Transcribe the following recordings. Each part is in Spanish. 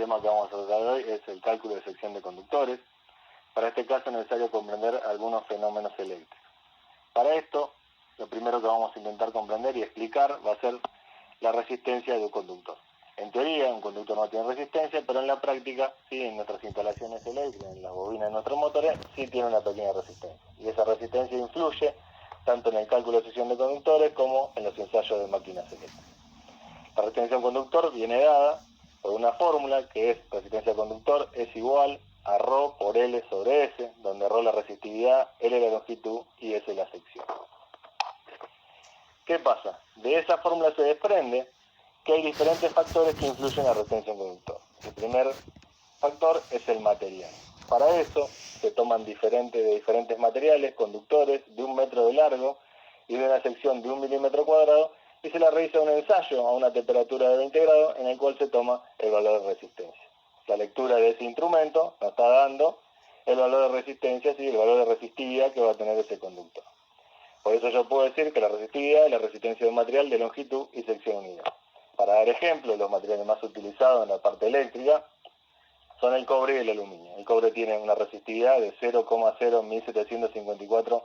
tema que vamos a tratar hoy es el cálculo de sección de conductores. Para este caso es necesario comprender algunos fenómenos eléctricos. Para esto, lo primero que vamos a intentar comprender y explicar va a ser la resistencia de un conductor. En teoría, un conductor no tiene resistencia, pero en la práctica, sí, en nuestras instalaciones eléctricas, en las bobinas de nuestros motores, sí tiene una pequeña resistencia. Y esa resistencia influye tanto en el cálculo de sección de conductores como en los ensayos de máquinas eléctricas. La resistencia de un conductor viene dada por una fórmula que es resistencia de conductor es igual a ρ por L sobre S, donde ρ es la resistividad, L es la longitud y S es la sección. ¿Qué pasa? De esa fórmula se desprende que hay diferentes factores que influyen en la resistencia de un conductor. El primer factor es el material. Para eso se toman de diferentes materiales, conductores de 1 metro de largo y de una sección de 1 milímetro cuadrado, y se le realiza un ensayo a una temperatura de 20 grados en el cual se toma el valor de resistencia. La lectura de ese instrumento nos está dando el valor de resistencia, y el valor de resistividad que va a tener ese conductor. Por eso yo puedo decir que la resistividad es la resistencia de un material de longitud y sección unida. Para dar ejemplo, los materiales más utilizados en la parte eléctrica son el cobre y el aluminio. El cobre tiene una resistividad de 0,01754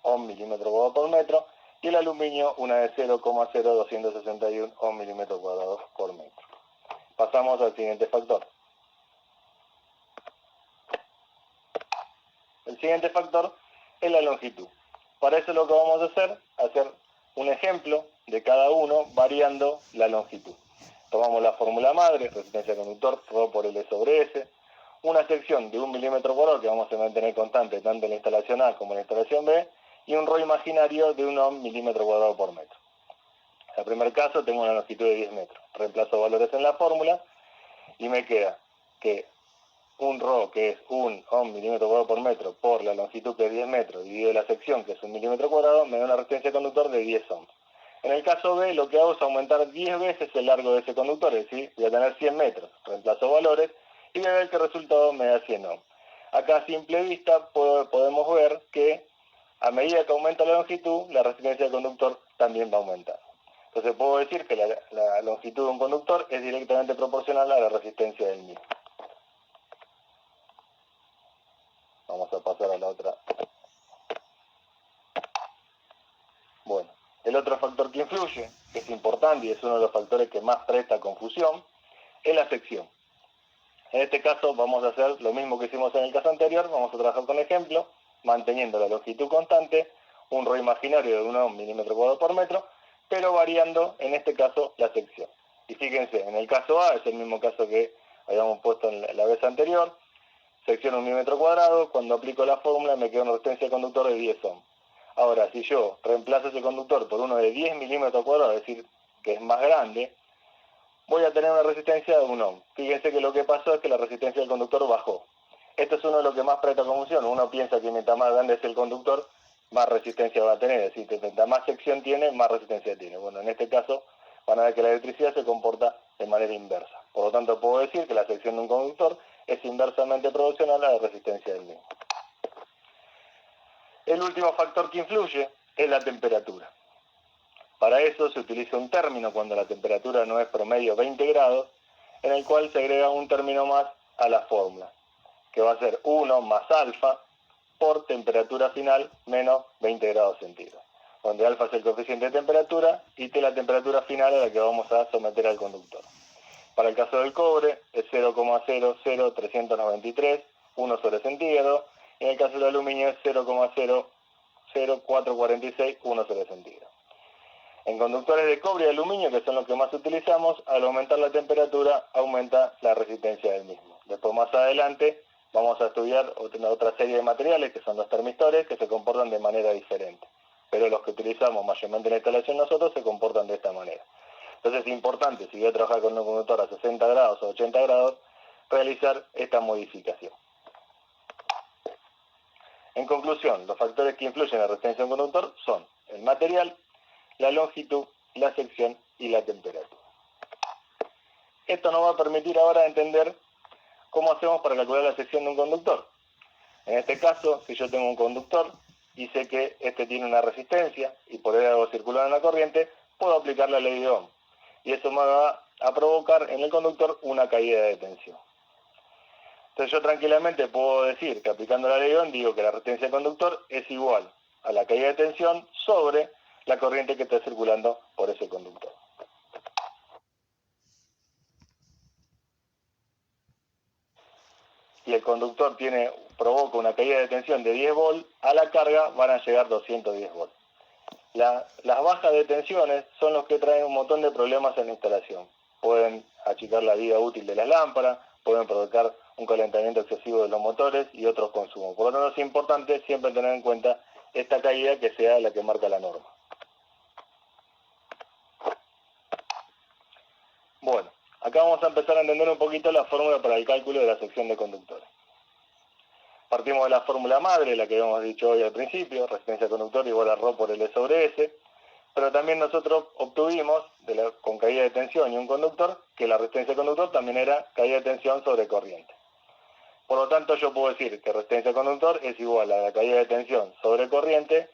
ohm milímetro cuadrado por metro y el aluminio una de 0,0261 ohm milímetro cuadrado por metro. Pasamos al siguiente factor. El siguiente factor es la longitud. Para eso lo que vamos a hacer un ejemplo de cada uno variando la longitud. Tomamos la fórmula madre, resistencia de conductor, ρ por L sobre S, una sección de 1 milímetro cuadrado que vamos a mantener constante tanto en la instalación A como en la instalación B, y un ρ imaginario de 1 milímetro cuadrado por metro. En el primer caso tengo una longitud de 10 metros. Reemplazo valores en la fórmula y me queda que un ρ, que es 1 ohm milímetro cuadrado por metro, por la longitud que es 10 metros, dividido la sección, que es 1 milímetro cuadrado, me da una resistencia de conductor de 10 ohms. En el caso B, lo que hago es aumentar 10 veces el largo de ese conductor, es decir, voy a tener 100 metros. Reemplazo valores y voy a ver que el resultado me da 100 ohms. Acá a simple vista podemos ver que a medida que aumenta la longitud, la resistencia del conductor también va a aumentar. Entonces puedo decir que la longitud de un conductor es directamente proporcional a la resistencia del mismo. Vamos a pasar a la otra. Bueno, el otro factor que influye, que es importante y es uno de los factores que más presta confusión, es la sección. En este caso vamos a hacer lo mismo que hicimos en el caso anterior, vamos a trabajar con ejemplo, manteniendo la longitud constante, un ρ imaginario de 1 milímetro cuadrado por metro, pero variando en este caso la sección. Y fíjense, en el caso A es el mismo caso que habíamos puesto en la vez anterior, sección 1 milímetro cuadrado, cuando aplico la fórmula me queda una resistencia de conductor de 10 ohms. Ahora, si yo reemplazo ese conductor por uno de 10 milímetros cuadrados, es decir, que es más grande, voy a tener una resistencia de 1 ohm. Fíjense que lo que pasó es que la resistencia del conductor bajó. Esto es uno de lo que más presta confusión. Uno piensa que mientras más grande es el conductor, más resistencia va a tener. Es decir, que mientras más sección tiene, más resistencia tiene. Bueno, en este caso, van a ver que la electricidad se comporta de manera inversa. Por lo tanto, puedo decir que la sección de un conductor es inversamente proporcional a la resistencia del mismo. El último factor que influye es la temperatura. Para eso se utiliza un término cuando la temperatura no es promedio 20 grados, en el cual se agrega un término más a la fórmula, que va a ser 1 más alfa por temperatura final menos 20 grados centígrados, donde alfa es el coeficiente de temperatura y T la temperatura final a la que vamos a someter al conductor. Para el caso del cobre es 0,00393, 1 sobre centígrado, y en el caso del aluminio es 0,00446, 1 sobre centígrado. En conductores de cobre y aluminio, que son los que más utilizamos, al aumentar la temperatura aumenta la resistencia del mismo. Después más adelante vamos a estudiar otra serie de materiales que son los termistores, que se comportan de manera diferente. Pero los que utilizamos mayormente en la instalación nosotros se comportan de esta manera. Entonces es importante, si voy a trabajar con un conductor a 60 grados o 80 grados, realizar esta modificación. En conclusión, los factores que influyen en la resistencia de un conductor son el material, la longitud, la sección y la temperatura. Esto nos va a permitir ahora entender cómo hacemos para calcular la sección de un conductor. En este caso, si yo tengo un conductor y sé que este tiene una resistencia y por él hago circular una corriente, puedo aplicar la ley de Ohm. Y eso me va a provocar en el conductor una caída de tensión. Entonces yo tranquilamente puedo decir que aplicando la ley de Ohm digo que la resistencia del conductor es igual a la caída de tensión sobre la corriente que está circulando por ese conductor. Y el conductor provoca una caída de tensión de 10 volts, a la carga van a llegar 210 volts. Las bajas de tensiones son los que traen un montón de problemas en la instalación. Pueden achicar la vida útil de las lámparas, pueden provocar un calentamiento excesivo de los motores y otros consumos. Por lo tanto es importante siempre tener en cuenta esta caída que sea la que marca la norma. Bueno, acá vamos a empezar a entender un poquito la fórmula para el cálculo de la sección de conductores. Partimos de la fórmula madre, la que habíamos dicho hoy al principio, resistencia de conductor igual a ρ por L sobre S, pero también nosotros obtuvimos, con caída de tensión y un conductor, que la resistencia de conductor también era caída de tensión sobre corriente. Por lo tanto, yo puedo decir que resistencia de conductor es igual a la caída de tensión sobre corriente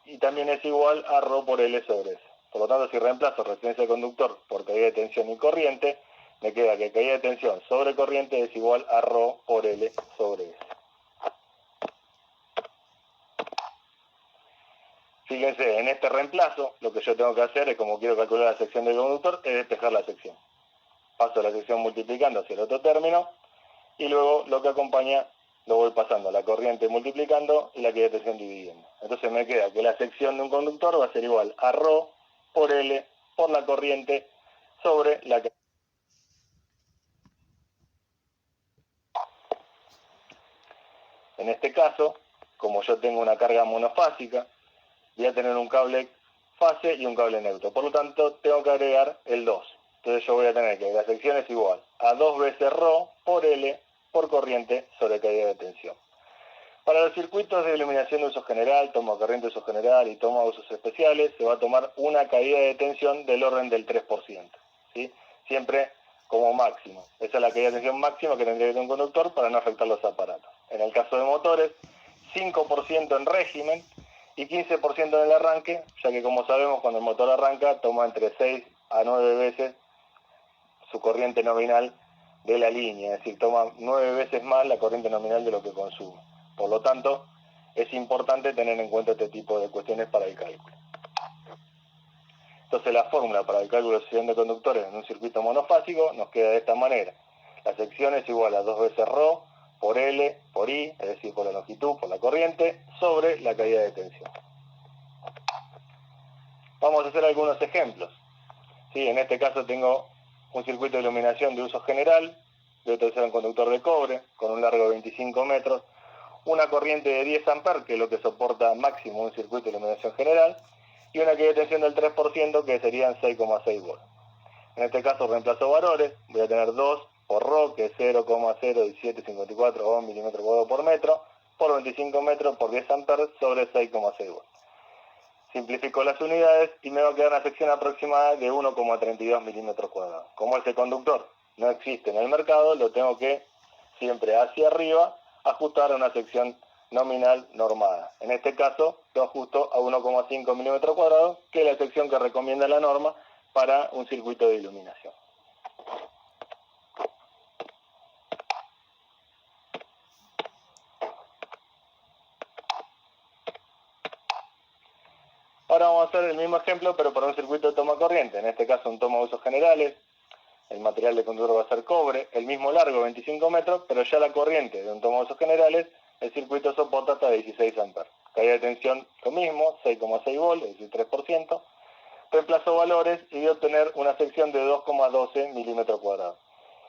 y también es igual a ρ por L sobre S. Por lo tanto, si reemplazo resistencia de conductor por caída de tensión y corriente, me queda que caída de tensión sobre corriente es igual a ρ por L sobre S. Fíjense, en este reemplazo, lo que yo tengo que hacer es, como quiero calcular la sección del conductor, es despejar la sección. Paso la sección multiplicando hacia el otro término, y luego lo que acompaña lo voy pasando, la corriente multiplicando y la caída de tensión dividiendo. Entonces me queda que la sección de un conductor va a ser igual a ρ por L por la corriente sobre la caída. En este caso, como yo tengo una carga monofásica, voy a tener un cable fase y un cable neutro. Por lo tanto, tengo que agregar el 2. Entonces yo voy a tener que la sección es igual a 2 veces ρ por L por corriente sobre caída de tensión. Para los circuitos de iluminación de uso general, toma corriente de uso general y toma usos especiales, se va a tomar una caída de tensión del orden del 3%. ¿Sí? Siempre como máximo. Esa es la caída de tensión máxima que tendría que tener un conductor para no afectar los aparatos. En el caso de motores, 5% en régimen y 15% en el arranque, ya que como sabemos cuando el motor arranca toma entre 6 a 9 veces su corriente nominal de la línea, es decir, toma 9 veces más la corriente nominal de lo que consume. Por lo tanto, es importante tener en cuenta este tipo de cuestiones para el cálculo. Entonces la fórmula para el cálculo de sección de conductores en un circuito monofásico nos queda de esta manera. La sección es igual a 2 veces ρ por L por I, es decir, por la longitud, por la corriente, sobre la caída de tensión. Vamos a hacer algunos ejemplos. ¿Sí? En este caso tengo un circuito de iluminación de uso general, voy a utilizar un conductor de cobre con un largo de 25 metros, una corriente de 10 amperes, que es lo que soporta máximo un circuito de iluminación general, y una caída de tensión del 3%, que serían 6,6 volts. En este caso reemplazo valores, voy a tener 2 por ρ, que es 0,01754 ohm milímetro cuadrado por metro, por 25 metros por 10 amperes sobre 6,6 volts. Simplifico las unidades y me va a quedar una sección aproximada de 1,32 milímetros cuadrados. Como ese conductor no existe en el mercado, lo tengo que siempre hacia arriba ajustar a una sección nominal normada. En este caso lo ajusto a 1,5 milímetros cuadrados, que es la sección que recomienda la norma para un circuito de iluminación. Ahora vamos a hacer el mismo ejemplo, pero para un circuito de toma corriente, en este caso un toma de usos generales. El material de conductor va a ser cobre, el mismo largo, 25 metros, pero ya la corriente de un toma de usos generales, el circuito soporta hasta 16 amperes. Caída de tensión, lo mismo, 6,6 volts, es decir, 3%. Reemplazo valores y voy a obtener una sección de 2,12 milímetros cuadrados.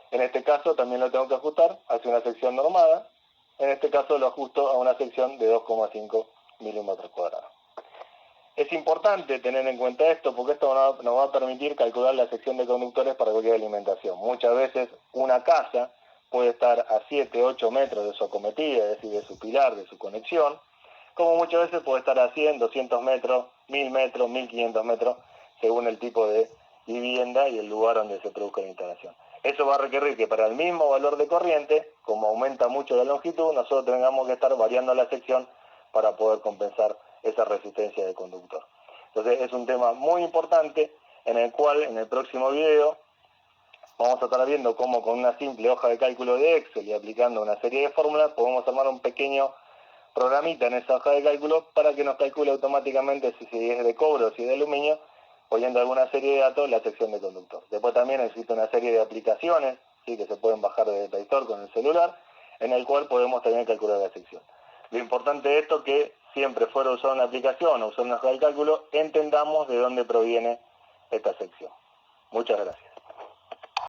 En este caso también lo tengo que ajustar hacia una sección normada. En este caso lo ajusto a una sección de 2,5 milímetros cuadrados. Es importante tener en cuenta esto porque esto nos va a permitir calcular la sección de conductores para cualquier alimentación. Muchas veces una casa puede estar a 7, 8 metros de su acometida, es decir, de su pilar, de su conexión, como muchas veces puede estar a 100, 200 metros, 1000 metros, 1500 metros, según el tipo de vivienda y el lugar donde se produzca la instalación. Eso va a requerir que para el mismo valor de corriente, como aumenta mucho la longitud, nosotros tengamos que estar variando la sección para poder compensar esa resistencia del conductor. Entonces es un tema muy importante en el cual en el próximo video vamos a estar viendo cómo con una simple hoja de cálculo de Excel y aplicando una serie de fórmulas podemos armar un pequeño programita en esa hoja de cálculo para que nos calcule automáticamente si es de cobre o si es de aluminio, poniendo alguna serie de datos en la sección de conductor. Después también existe una serie de aplicaciones, ¿sí?, que se pueden bajar desde Play Store con el celular, en el cual podemos también calcular la sección. Lo importante de esto es que siempre fuera a usar una aplicación o usar una hoja de cálculo, entendamos de dónde proviene esta sección. Muchas gracias.